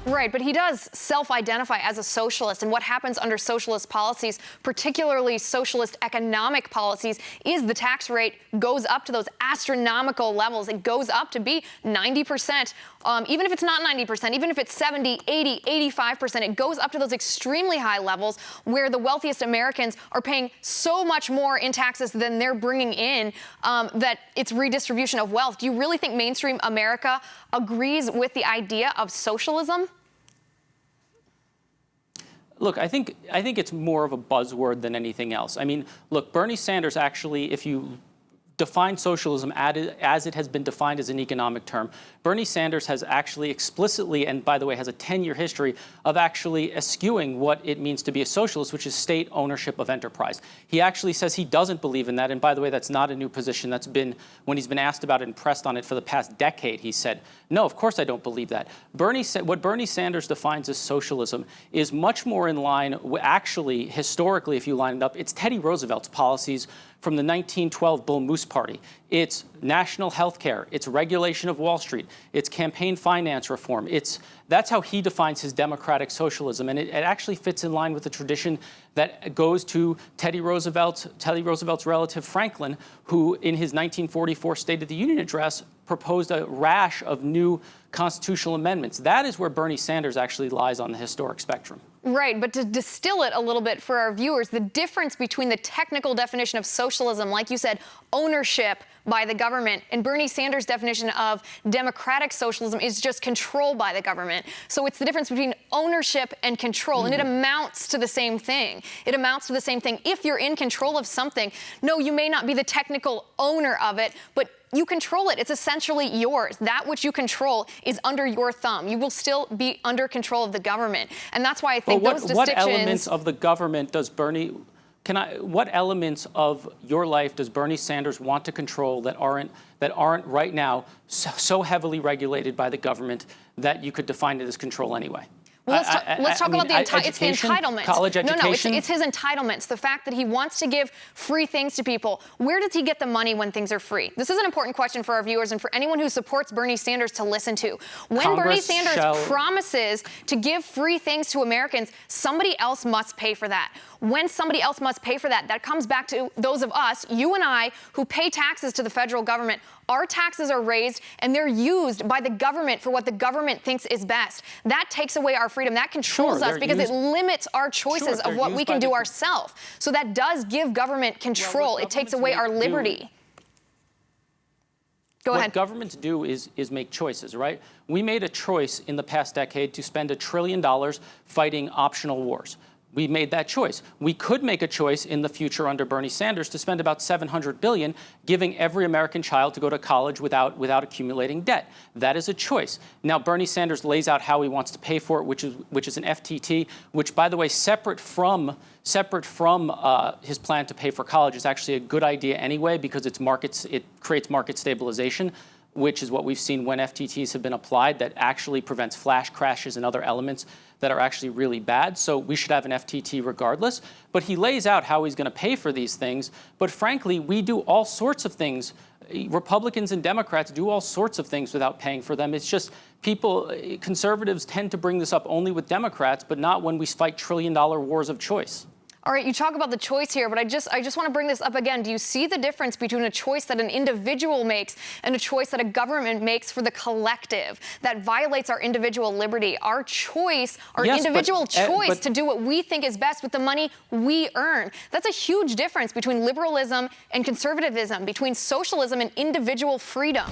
Right, but he does self-identify as a socialist, and what happens under socialist policies, particularly socialist economic policies, is the tax rate goes up to those astronomical levels. It goes up to be 90%. Even if it's not 90%, even if it's 70, 80, 85%, it goes up to those extremely high levels where the wealthiest Americans are paying so much more in taxes than they're bringing in that it's redistribution of wealth. Do you really think mainstream America agrees with the idea of socialism? Look, I think it's more of a buzzword than anything else. I mean, look, Bernie Sanders actually, if you define socialism as it has been defined as an economic term, Bernie Sanders has actually explicitly, and by the way, has a 10-year history of actually eschewing what it means to be a socialist, which is state ownership of enterprise. He actually says he doesn't believe in that, and by the way, that's not a new position. That's been, when he's been asked about it and pressed on it for the past decade, he said, no, of course I don't believe that. What Bernie Sanders defines as socialism is much more in line, actually, historically, if you line it up, it's Teddy Roosevelt's policies from the 1912 Bull Moose Party. It's national health care. It's regulation of Wall Street. It's campaign finance reform. That's how he defines his democratic socialism. And it actually fits in line with the tradition that goes to Teddy Roosevelt's relative Franklin, who in his 1944 State of the Union address proposed a rash of new constitutional amendments. That is where Bernie Sanders actually lies on the historic spectrum. Right, but to distill it a little bit for our viewers, the difference between the technical definition of socialism, like you said, ownership by the government, and Bernie Sanders' definition of democratic socialism is just control by the government. So it's the difference between ownership and control, and it amounts to the same thing. It amounts to the same thing. If you're in control of something, no, you may not be the technical owner of it, but you control it. It's essentially yours. That which you control is under your thumb. You will still be under control of the government. And that's why I think those distinctions... What elements of the government does Bernie... what elements of your life does Bernie Sanders want to control that aren't right now so heavily regulated by the government that you could define it as control anyway? Well, let's talk about the entitlements. College education? No, it's his entitlements. The fact that he wants to give free things to people. Where does he get the money when things are free? This is an important question for our viewers and for anyone who supports Bernie Sanders to listen to. When Bernie Sanders promises to give free things to Americans, somebody else must pay for that. When somebody else must pay for that, that comes back to those of us, you and I, who pay taxes to the federal government. Our taxes are raised and they're used by the government for what the government thinks is best. That takes away our freedom. That controls us because it limits our choices of what we can do ourselves. So that does give government control. It takes away our liberty. Go ahead. What governments do is make choices, right? We made a choice in the past decade to spend $1 trillion fighting optional wars. We made that choice. We could make a choice in the future under Bernie Sanders to spend about $700 billion, giving every American child to go to college without accumulating debt. That is a choice. Now, Bernie Sanders lays out how he wants to pay for it, which is an FTT, which, by the way, separate from his plan to pay for college, is actually a good idea anyway because it creates market stabilization, which is what we've seen when FTTs have been applied, that actually prevents flash crashes and other elements that are actually really bad. So we should have an FTT regardless. But he lays out how he's going to pay for these things. But frankly, we do all sorts of things. Republicans and Democrats do all sorts of things without paying for them. It's just conservatives tend to bring this up only with Democrats, but not when we fight trillion-dollar wars of choice. All right, you talk about the choice here, but I just want to bring this up again. Do you see the difference between a choice that an individual makes and a choice that a government makes for the collective that violates our individual liberty? Our choice, our individual choice to do what we think is best with the money we earn. That's a huge difference between liberalism and conservatism, between socialism and individual freedom.